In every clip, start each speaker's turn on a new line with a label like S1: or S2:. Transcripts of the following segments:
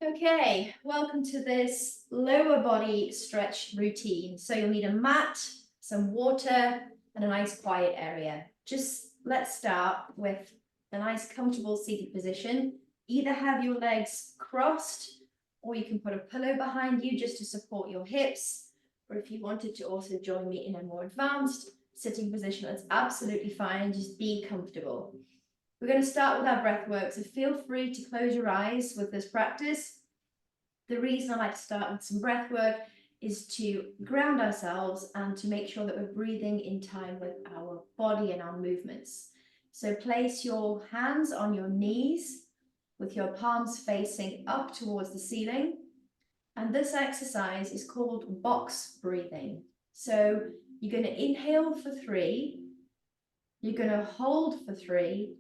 S1: Okay, welcome to this lower body stretch routine. So you'll need a mat, some water, and a nice quiet area. Let's start with a nice comfortable seated position. Either have your legs crossed, or you can put a pillow behind you just to support your hips. Or if you wanted to also join me in a more advanced sitting position, that's absolutely fine. Just be comfortable. We're going to start with our breath work, so feel free to close your eyes with this practice. The reason I like to start with some breath work is to ground ourselves and to make sure that we're breathing in time with our body and our movements. So place your hands on your knees with your palms facing up towards the ceiling. And this exercise is called box breathing. So you're going to inhale for 3, you're going to hold for 3,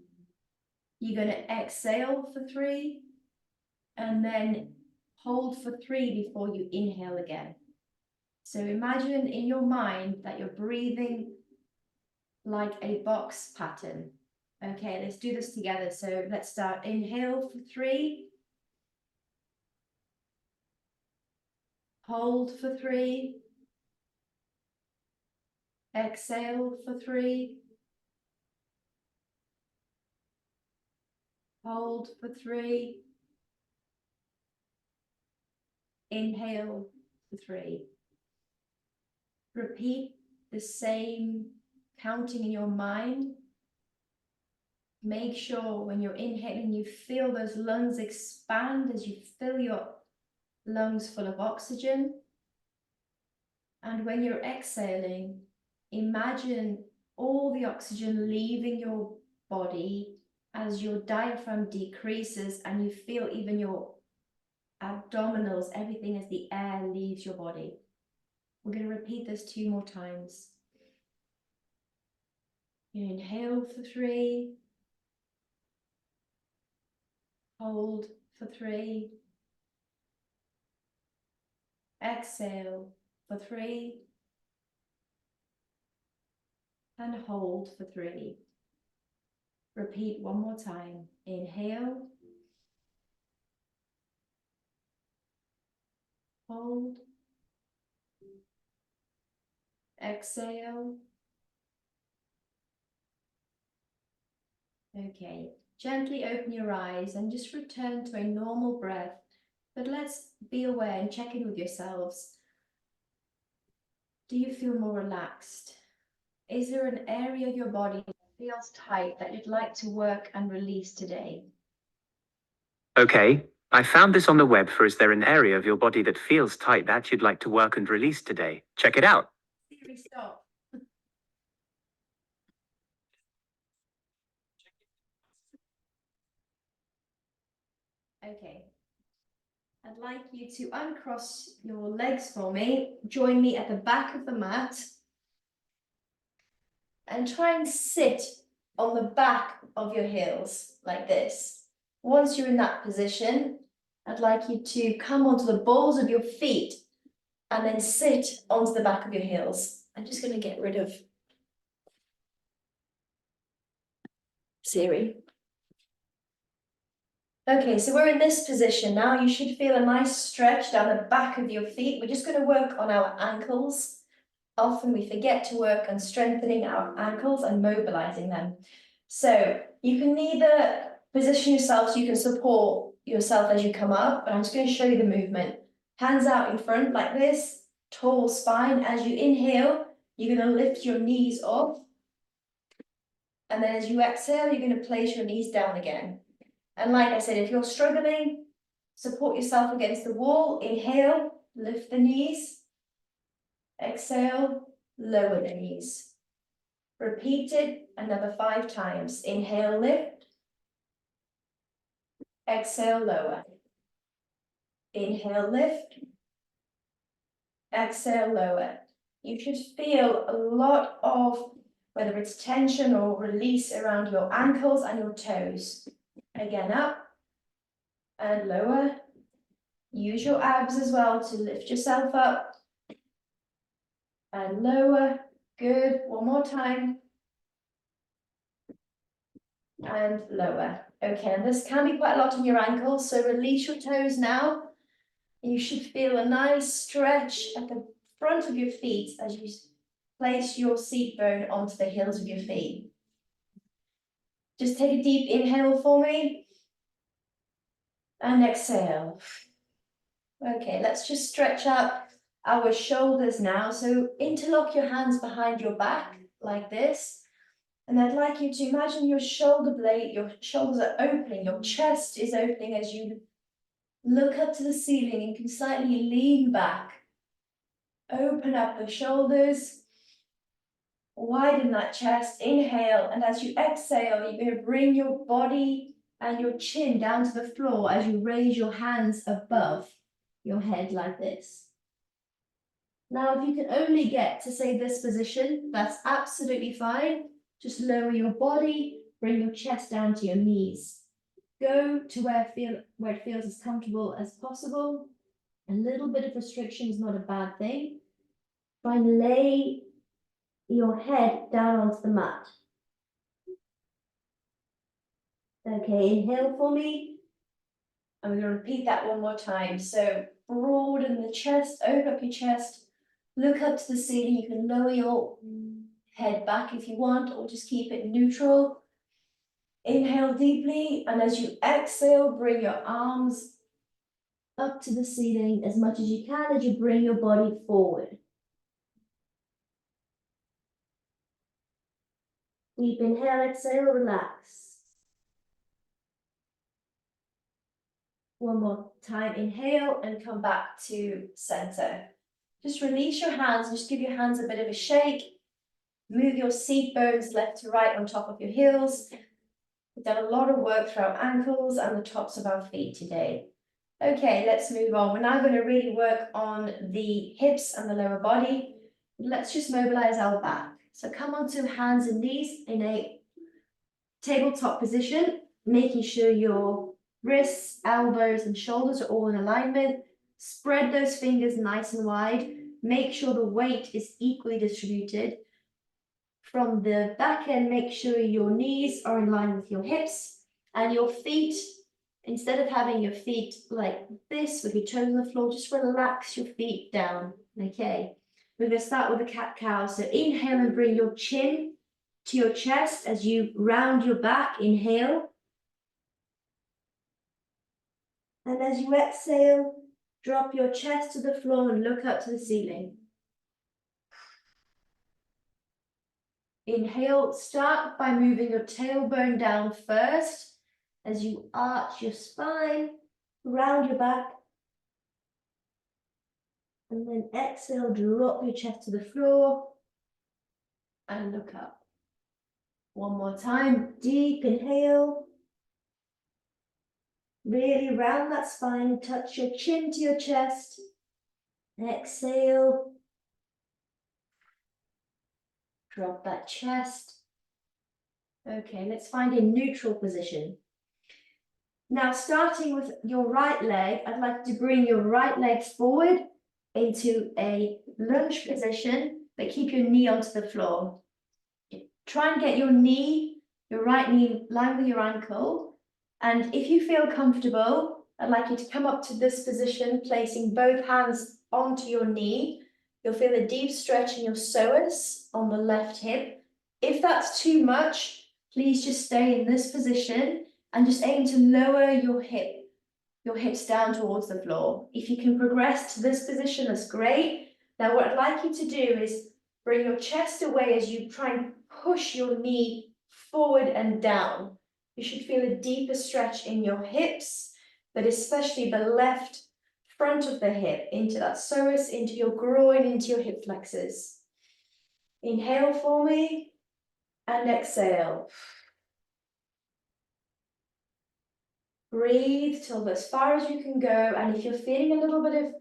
S1: you're going to exhale for 3, and then hold for 3 before you inhale again. So imagine in your mind that you're breathing like a box pattern. Okay, let's do this together. So let's start. Inhale for 3. Hold for 3. Exhale for 3. Hold for 3. Inhale for 3. Repeat the same counting in your mind. Make sure when you're inhaling, you feel those lungs expand as you fill your lungs full of oxygen. And when you're exhaling, imagine all the oxygen leaving your body as your diaphragm decreases and you feel even your abdominals, everything as the air leaves your body. We're going to repeat this 2 more times. You inhale for 3. Hold for 3. Exhale for 3. And hold for 3. Repeat 1 more time. Inhale. Hold. Exhale. Okay, gently open your eyes and just return to a normal breath. But let's be aware and check in with yourselves. Do you feel more relaxed? Is there an area of your body that feels tight that you'd like to work and release today?
S2: Okay, I found this on the web for is there an area of your body that feels tight that you'd like to work and release today? Check it out.
S1: Siri, stop. Okay. I'd like you to uncross your legs for me. Join me at the back of the mat. And try and sit on the back of your heels like this. Once you're in that position, I'd like you to come onto the balls of your feet and then sit onto the back of your heels. I'm just going to get rid of Siri. Okay, so we're in this position now. You should feel a nice stretch down the back of your feet. We're just going to work on our ankles. Often we forget to work on strengthening our ankles and mobilizing them. So you can either position yourself so you can support yourself as you come up, but I'm just going to show you the movement. Hands out in front like this, tall spine. As you inhale, you're going to lift your knees up. And then as you exhale, you're going to place your knees down again. And like I said, if you're struggling, support yourself against the wall. Inhale, lift the knees. Exhale, lower the knees. Repeat it another 5 times. Inhale, lift. Exhale, lower. Inhale, lift. Exhale, lower. You should feel a lot of, whether it's tension or release around your ankles and your toes. Again, up and lower. Use your abs as well to lift yourself up. And lower. Good. 1 more time. and lower. Okay, and this can be quite a lot on your ankles, so release your toes now. You should feel a nice stretch at the front of your feet as you place your seat bone onto the heels of your feet. Just take a deep inhale for me. And exhale. Okay, let's just stretch out our shoulders now. So interlock your hands behind your back like this. And I'd like you to imagine your shoulder blade, your shoulders are opening, your chest is opening as you look up to the ceiling and can slightly lean back. Open up the shoulders, widen that chest, inhale, and as you exhale, you're going to bring your body and your chin down to the floor as you raise your hands above your head like this. Now, if you can only get to say this position, that's absolutely fine. Just lower your body, bring your chest down to your knees. Go to where it feels as comfortable as possible. A little bit of restriction is not a bad thing. Try and lay your head down onto the mat. Okay, inhale for me. And we're going to repeat that one more time. So broaden the chest, open up your chest, look up to the ceiling. You can lower your head back if you want, or just keep it neutral. Inhale deeply, and as you exhale, bring your arms up to the ceiling as much as you can as you bring your body forward. Deep inhale, exhale, relax. One more time, inhale and come back to center. Just release your hands, just give your hands a bit of a shake. Move your seat bones left to right on top of your heels. We've done a lot of work for our ankles and the tops of our feet today. Okay, let's move on. We're now going to really work on the hips and the lower body. Let's just mobilize our back. So come onto hands and knees in a tabletop position, making sure your wrists, elbows, and shoulders are all in alignment. Spread those fingers nice and wide. Make sure the weight is equally distributed. From the back end, make sure your knees are in line with your hips and your feet. Instead of having your feet like this with your toes on the floor, just relax your feet down, okay? We're going to start with the cat-cow. So inhale and bring your chin to your chest as you round your back, inhale. And as you exhale, drop your chest to the floor and look up to the ceiling. Inhale, start by moving your tailbone down first as you arch your spine, round your back. And then exhale, drop your chest to the floor and look up. One more time, deep inhale. Really round that spine, touch your chin to your chest. Exhale. Drop that chest. Okay, let's find a neutral position. Now, starting with your right leg, I'd like to bring your right leg forward into a lunge position, but keep your knee onto the floor. Try and get your knee, your right knee, line with your ankle. And if you feel comfortable, I'd like you to come up to this position, placing both hands onto your knee. You'll feel a deep stretch in your psoas on the left hip. If that's too much, please just stay in this position and just aim to lower your hips down towards the floor. If you can progress to this position, that's great. Now, what I'd like you to do is bring your chest away as you try and push your knee forward and down. You should feel a deeper stretch in your hips, but especially the left front of the hip into that psoas, into your groin, into your hip flexors. Inhale for me and exhale. Breathe till as far as you can go, and if you're feeling a little bit of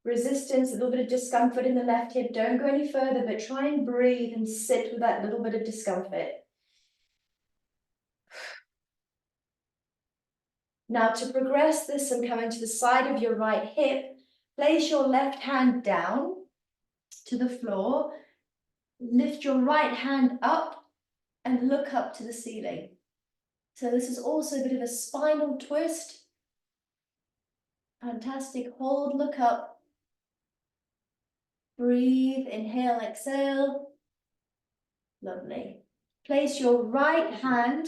S1: resistance, a little bit of discomfort in the left hip, don't go any further, but try and breathe and sit with that little bit of discomfort. Now, to progress this and coming to the side of your right hip, place your left hand down to the floor, lift your right hand up and look up to the ceiling. So this is also a bit of a spinal twist. Fantastic. Hold, look up. Breathe, inhale, exhale. Lovely. Place your right hand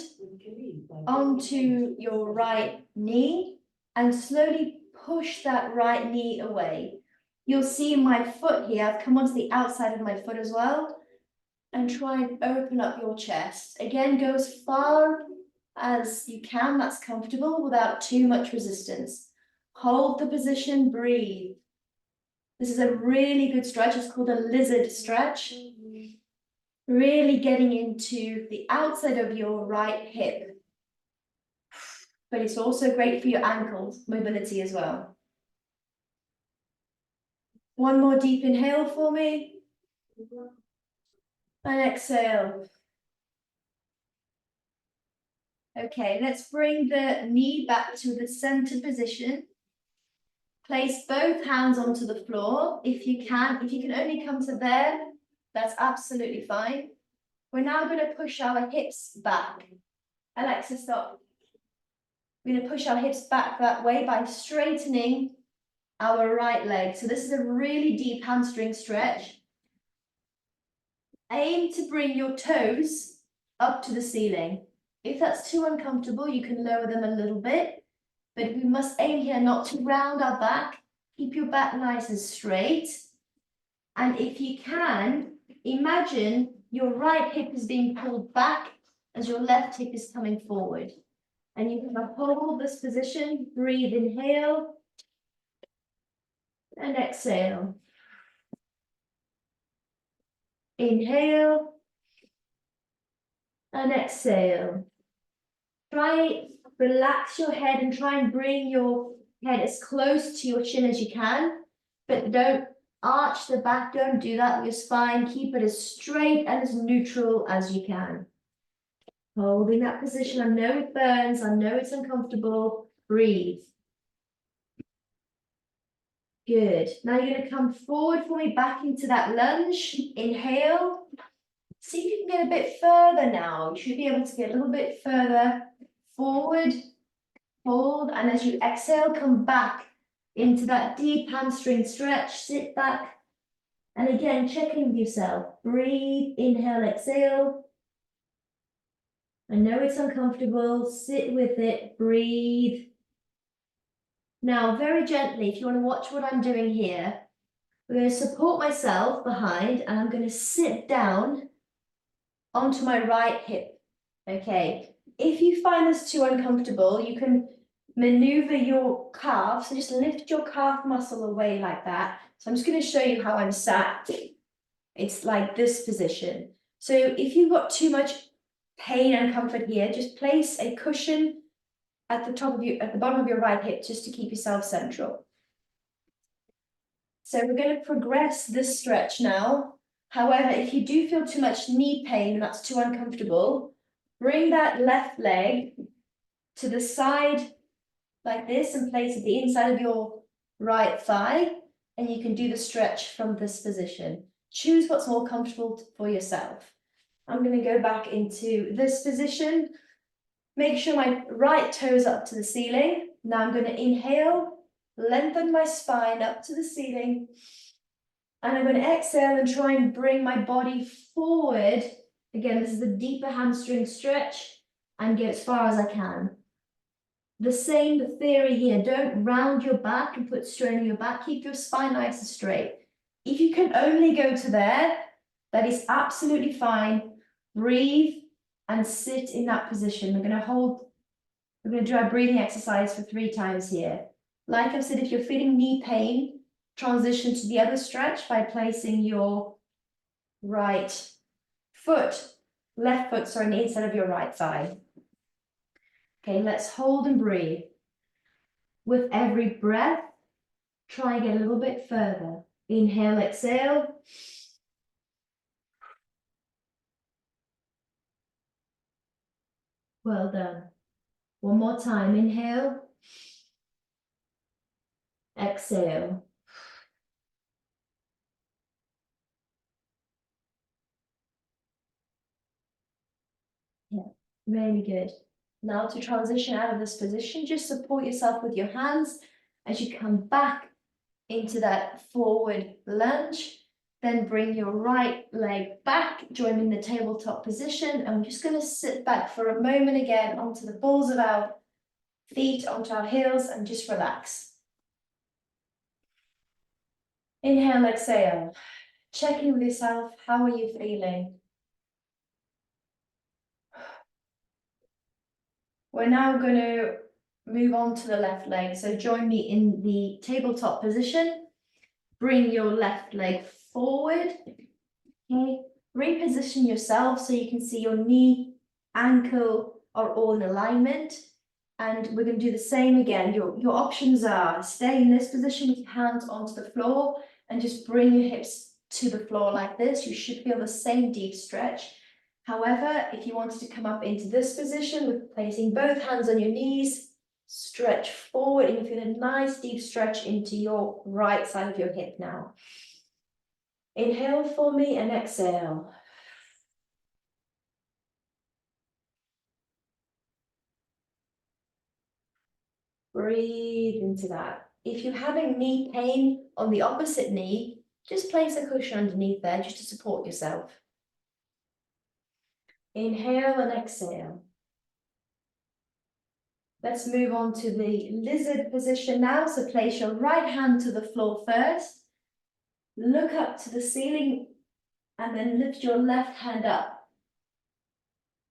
S1: onto your right knee and slowly push that right knee away. You'll see my foot here, I've come onto the outside of my foot as well, and try and open up your chest. Again, go as far as you can, that's comfortable without too much resistance. Hold the position, breathe. This is a really good stretch, it's called a lizard stretch. Really getting into the outside of your right hip. But it's also great for your ankles, mobility as well. One more deep inhale for me. And exhale. Okay, let's bring the knee back to the center position. Place both hands onto the floor if you can. If you can only come to there, that's absolutely fine. We're now going to push our hips back. Alexa, stop. We're going to push our hips back that way by straightening our right leg. So this is a really deep hamstring stretch. Aim to bring your toes up to the ceiling. If that's too uncomfortable, you can lower them a little bit, but we must aim here not to round our back. Keep your back nice and straight. And if you can, imagine your right hip is being pulled back as your left hip is coming forward. And you can hold this position, breathe, inhale, and exhale. Inhale, and exhale. Try, relax your head and try and bring your head as close to your chin as you can, but don't arch the back, don't do that with your spine. Keep it as straight and as neutral as you can. Holding that position. I know it burns, I know it's uncomfortable. Breathe. Good. Now you're going to come forward for me back into that lunge. Inhale. See if you can get a bit further now. You should be able to get a little bit further forward. Hold. And as you exhale, come back into that deep hamstring stretch. Sit back. And again, check in with yourself. Breathe. Inhale, exhale. I know it's uncomfortable. Sit with it. Breathe. Now, very gently, if you want to watch what I'm doing here, I'm going to support myself behind and I'm going to sit down onto my right hip. Okay, if you find this too uncomfortable, you can maneuver your calf. So just lift your calf muscle away like that. So I'm just going to show you how I'm sat. It's like this position. So if you've got too much pain and comfort here, just place a cushion at the bottom of your right hip just to keep yourself central. So we're going to progress this stretch now. However, if you do feel too much knee pain and that's too uncomfortable, bring that left leg to the side like this and place it the inside of your right thigh, and you can do the stretch from this position. Choose what's more comfortable for yourself. I'm going to go back into this position. Make sure my right toes up to the ceiling. Now I'm going to inhale, lengthen my spine up to the ceiling. And I'm going to exhale and try and bring my body forward. Again, this is a deeper hamstring stretch and go as far as I can. The same theory here. Don't round your back and put strain on your back. Keep your spine nice and straight. If you can only go to there, that is absolutely fine. Breathe and sit in that position. We're going to do our breathing exercise for 3 times here. Like I've said, if you're feeling knee pain, transition to the other stretch by placing your left foot, on the inside of your right thigh. Okay, let's hold and breathe. With every breath, try and get a little bit further. Inhale, exhale. Well done. One more time. Inhale. Exhale. Yeah, really good. Now to transition out of this position, just support yourself with your hands as you come back into that forward lunge. Then bring your right leg back, joining the tabletop position. And we're just going to sit back for a moment again onto the balls of our feet, onto our heels, and just relax. Inhale, exhale. Check in with yourself. How are you feeling? We're now going to move on to the left leg. So join me in the tabletop position. Bring your left leg forward. Okay. Reposition yourself so you can see your knee, ankle are all in alignment. And we're going to do the same again. Your options are stay in this position with your hands onto the floor and just bring your hips to the floor like this. You should feel the same deep stretch. However, if you wanted to come up into this position with placing both hands on your knees, stretch forward and you feel a nice deep stretch into your right side of your hip now. Inhale for me and exhale. Breathe into that. If you're having knee pain on the opposite knee, just place a cushion underneath there just to support yourself. Inhale and exhale. Let's move on to the lizard position now. So place your right hand to the floor first. Look up to the ceiling and then lift your left hand up.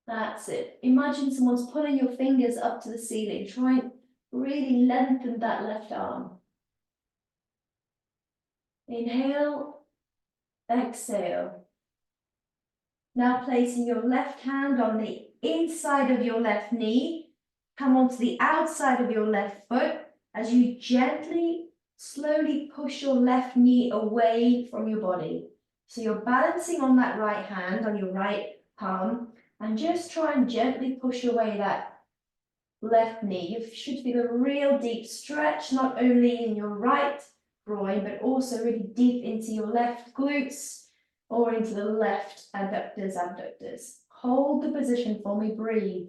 S1: That's it. Imagine someone's pulling your fingers up to the ceiling. Try and really lengthen that left arm. Inhale, exhale. Now placing your left hand on the inside of your left knee. Come onto the outside of your left foot as you gently, slowly push your left knee away from your body. So you're balancing on that right hand, on your right palm, and just try and gently push away that left knee. You should feel a real deep stretch, not only in your right groin, but also really deep into your left glutes or into the left abductors. Hold the position for me, breathe.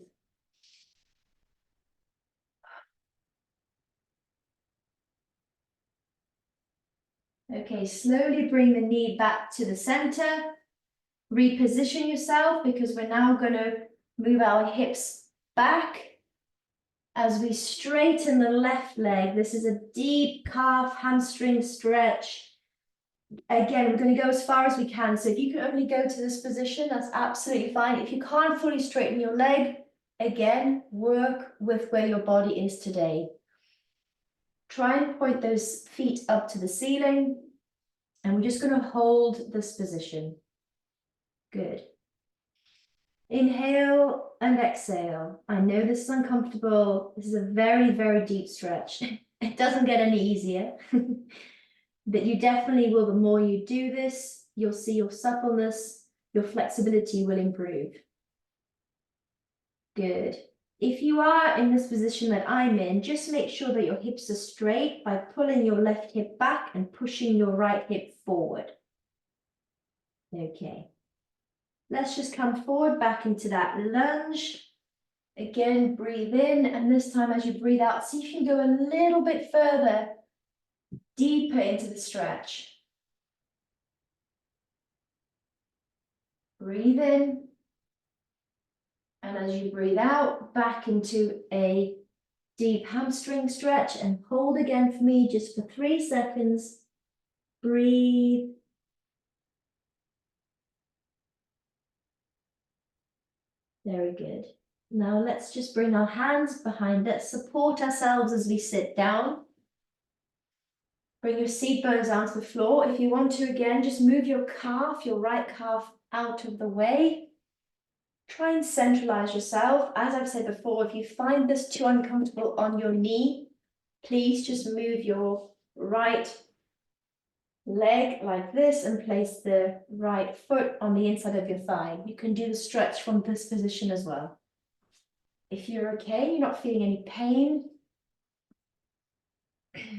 S1: Okay, slowly bring the knee back to the center. Reposition yourself because we're now going to move our hips back as we straighten the left leg. This is a deep calf hamstring stretch. Again, we're going to go as far as we can. So if you can only go to this position, that's absolutely fine. If you can't fully straighten your leg, again, work with where your body is today. Try and point those feet up to the ceiling. And we're just going to hold this position. Good. Inhale and exhale. I know this is uncomfortable. This is a very, very deep stretch. It doesn't get any easier. But you definitely will, the more you do this, you'll see your suppleness, your flexibility will improve. Good. If you are in this position that I'm in, just make sure that your hips are straight by pulling your left hip back and pushing your right hip forward. Okay. Let's just come forward back into that lunge. Again, breathe in, and this time as you breathe out, see if you can go a little bit further, deeper into the stretch. Breathe in. And as you breathe out, back into a deep hamstring stretch and hold again for me just for 3 seconds. Breathe. Very good. Now let's just bring our hands behind us, support ourselves as we sit down. Bring your seat bones onto the floor. If you want to, again, just move your calf, your right calf out of the way. Try and centralize yourself. As I've said before, if you find this too uncomfortable on your knee, please just move your right leg like this and place the right foot on the inside of your thigh. You can do the stretch from this position as well. If you're okay, you're not feeling any pain,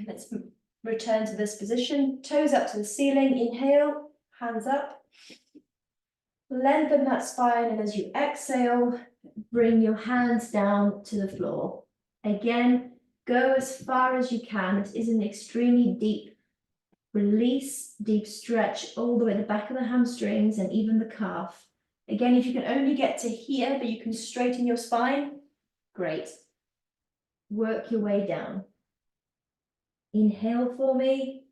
S1: let's return to this position. Toes up to the ceiling. Inhale, hands up. Lengthen that spine, and as you exhale, bring your hands down to the floor. Again, go as far as you can. This is an extremely deep release, deep stretch all the way to the back of the hamstrings and even the calf. Again, if you can only get to here, but you can straighten your spine, great. Work your way down. Inhale for me.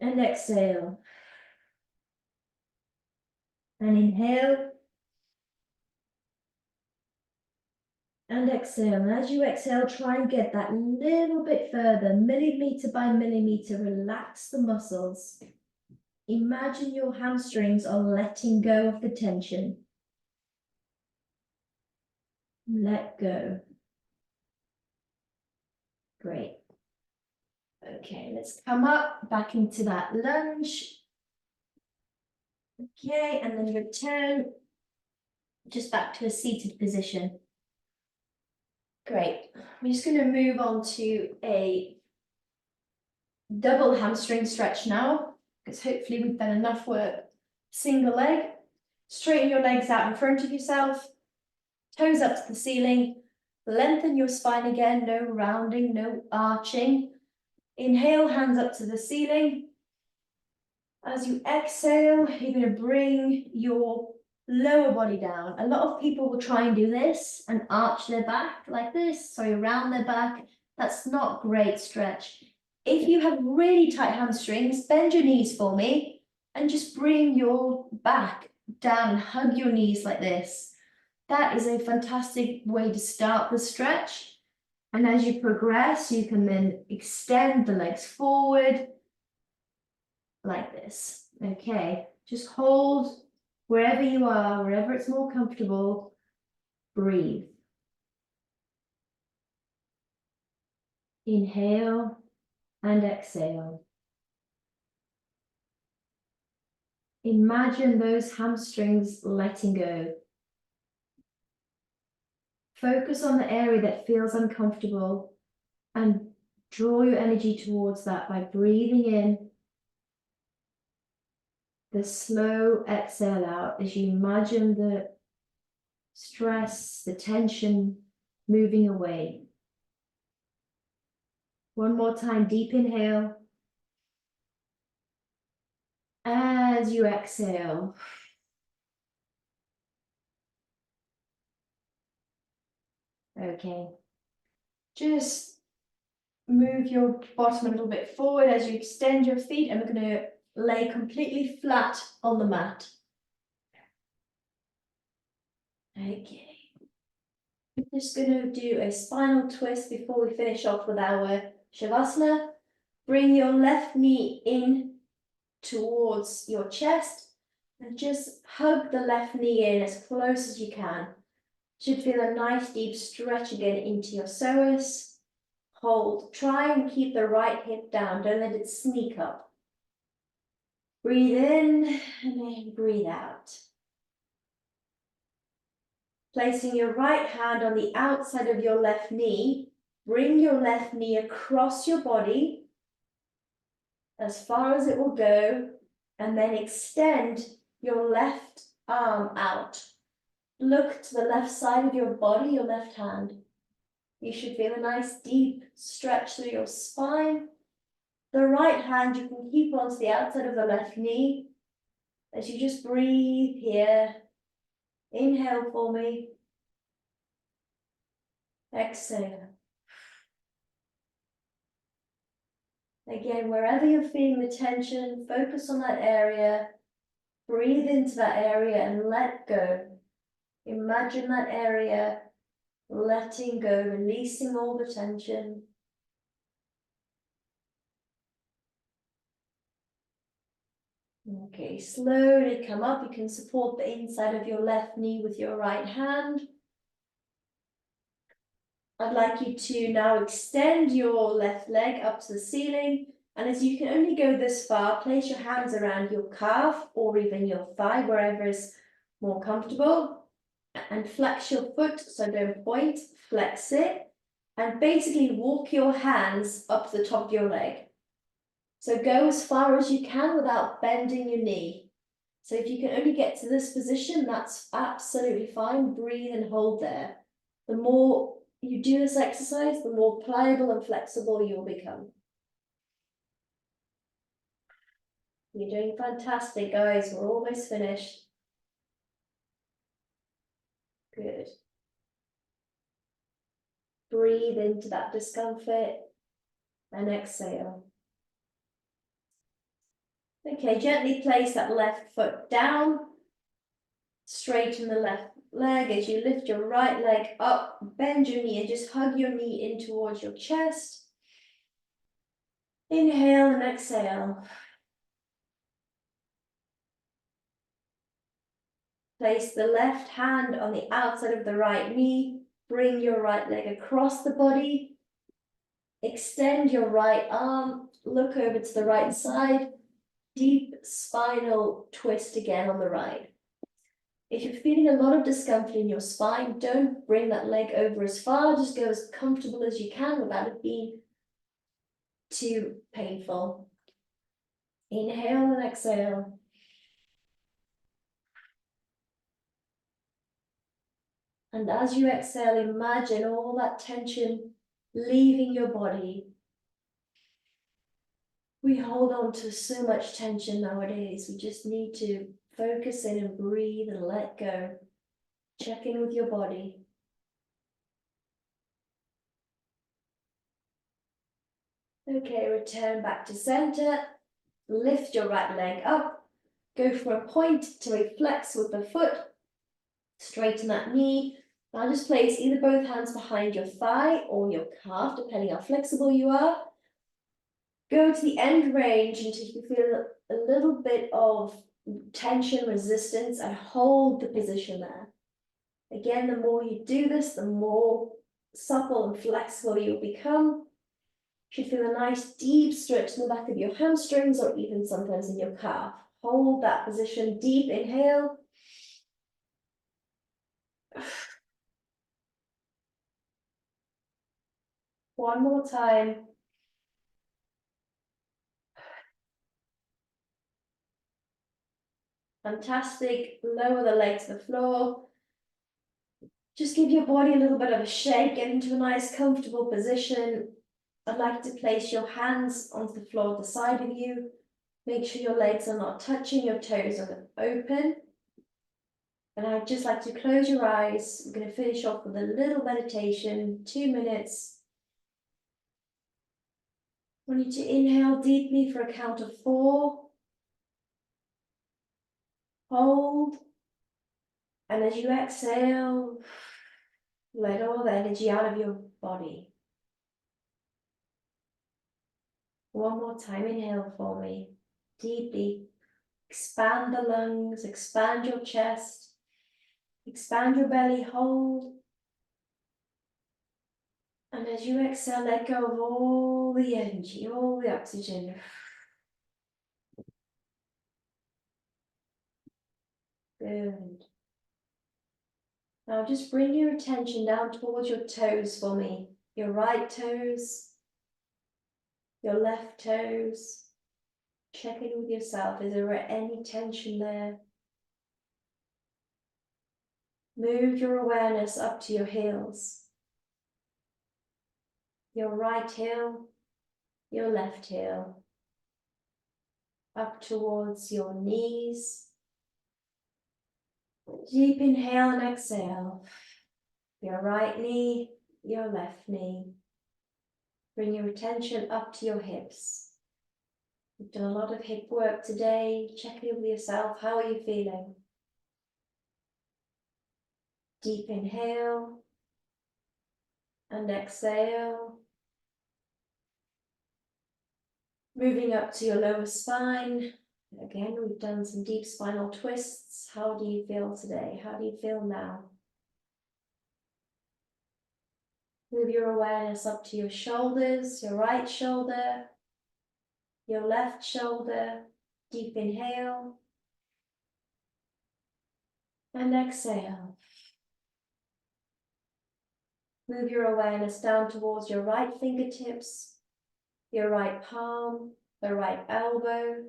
S1: And exhale. And inhale. And exhale. And as you exhale, try and get that little bit further, millimeter by millimeter. Relax the muscles. Imagine your hamstrings are letting go of the tension. Let go. Great. Okay, let's come up back into that lunge. Okay, and then return just back to a seated position. Great. I'm just going to move on to a double hamstring stretch now, because hopefully we've done enough work. Single leg. Straighten your legs out in front of yourself. Toes up to the ceiling. Lengthen your spine again. No rounding, no arching. Inhale, hands up to the ceiling. As you exhale, you're going to bring your lower body down. A lot of people will try and do this and arch their back like this, so around their back. That's not great stretch. If you have really tight hamstrings, bend your knees for me and just bring your back down, hug your knees like this. That is a fantastic way to start the stretch. And as you progress, you can then extend the legs forward like this. Okay, just hold wherever you are, wherever it's more comfortable. Breathe. Inhale and exhale. Imagine those hamstrings letting go. Focus on the area that feels uncomfortable and draw your energy towards that by breathing in. The slow exhale out as you imagine the stress, the tension moving away. One more time, deep inhale. As you exhale. Okay. Just move your bottom a little bit forward as you extend your feet, and we're going to lay completely flat on the mat. Okay. We're just going to do a spinal twist before we finish off with our Shavasana. Bring your left knee in towards your chest and just hug the left knee in as close as you can. Should feel a nice deep stretch again into your psoas. Hold. Try and keep the right hip down. Don't let it sneak up. Breathe in and then breathe out. Placing your right hand on the outside of your left knee, bring your left knee across your body as far as it will go, and then extend your left arm out. Look to the left side of your body, your left hand. You should feel a nice deep stretch through your spine. The right hand you can keep onto the outside of the left knee as you just breathe here. Inhale for me. Exhale. Again, wherever you're feeling the tension, focus on that area. Breathe into that area and let go. Imagine that area letting go, releasing all the tension. Okay, slowly come up. You can support the inside of your left knee with your right hand. I'd like you to now extend your left leg up to the ceiling. And as you can only go this far, place your hands around your calf or even your thigh, wherever is more comfortable. And flex your foot, so don't point, flex it. And basically walk your hands up to the top of your leg. So go as far as you can without bending your knee. So if you can only get to this position, that's absolutely fine. Breathe and hold there. The more you do this exercise, the more pliable and flexible you'll become. You're doing fantastic, guys. We're almost finished. Good. Breathe into that discomfort and exhale. Okay, gently place that left foot down. Straighten the left leg as you lift your right leg up, bend your knee and just hug your knee in towards your chest. Inhale and exhale. Place the left hand on the outside of the right knee. Bring your right leg across the body. Extend your right arm. Look over to the right side. Deep spinal twist again on the right. If you're feeling a lot of discomfort in your spine, don't bring that leg over as far. Just go as comfortable as you can without it being too painful. Inhale and exhale. And as you exhale, imagine all that tension leaving your body. We hold on to so much tension nowadays. We just need to focus in and breathe and let go. Check in with your body. Okay, return back to center. Lift your right leg up. Go from a point to a flex with the foot. Straighten that knee. Now just place either both hands behind your thigh or your calf, depending how flexible you are. Go to the end range until you feel a little bit of tension, resistance, and hold the position there. Again, the more you do this, the more supple and flexible you'll become. You should feel a nice deep stretch in the back of your hamstrings or even sometimes in your calf. Hold that position, deep inhale. One more time. Fantastic. Lower the leg to the floor. Just give your body a little bit of a shake, get into a nice comfortable position. I'd like to place your hands onto the floor at the side of you. Make sure your legs are not touching, your toes are open. And I'd just like to close your eyes. We're going to finish off with a little meditation, 2 minutes. I want you to inhale deeply for a count of 4. Hold. And as you exhale, let all the energy out of your body. One more time, inhale for me. Deeply. Expand the lungs, expand your chest. Expand your belly, hold. And as you exhale, let go of all the energy, all the oxygen. Good. Now just bring your attention down towards your toes for me. Your right toes, your left toes. Check in with yourself. Is there any tension there? Move your awareness up to your heels. Your right heel, your left heel. Up towards your knees. Deep inhale and exhale. Your right knee, your left knee. Bring your attention up to your hips. We've done a lot of hip work today. Check in with yourself. How are you feeling? Deep inhale and exhale. Moving up to your lower spine. Again, we've done some deep spinal twists. How do you feel today? How do you feel now? Move your awareness up to your shoulders, your right shoulder, your left shoulder. Deep inhale and exhale. Move your awareness down towards your right fingertips, your right palm, the right elbow.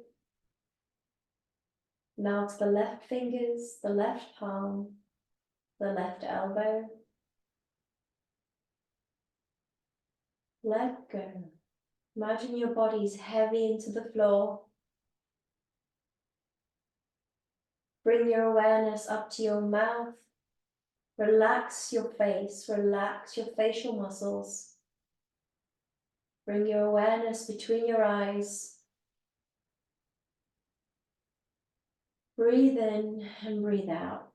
S1: Now to the left fingers, the left palm, the left elbow. Let go. Imagine your body's heavy into the floor. Bring your awareness up to your mouth. Relax your face, relax your facial muscles. Bring your awareness between your eyes. Breathe in and breathe out.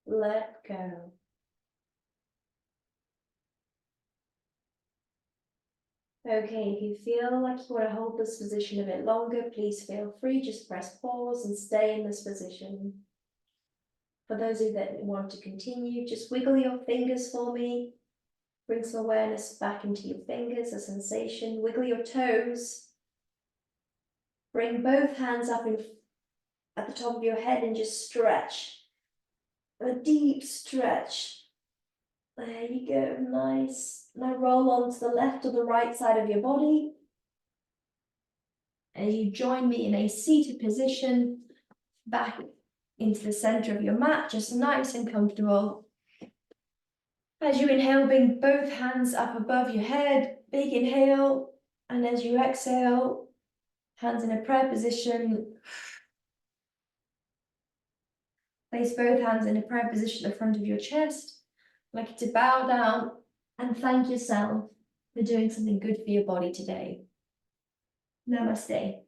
S1: Let go. Okay, if you feel like you want to hold this position a bit longer, please feel free, just press pause and stay in this position. For those of you that want to continue, just wiggle your fingers for me. Bring some awareness back into your fingers, a sensation. Wiggle your toes. Bring both hands up at the top of your head and just stretch. A deep stretch. There you go, nice. Now roll onto the left or the right side of your body. As you join me in a seated position, back into the center of your mat, just nice and comfortable. As you inhale, bring both hands up above your head, big inhale, and as you exhale, hands in a prayer position. Place both hands in a prayer position at the front of your chest, like to bow down and thank yourself for doing something good for your body today. Namaste.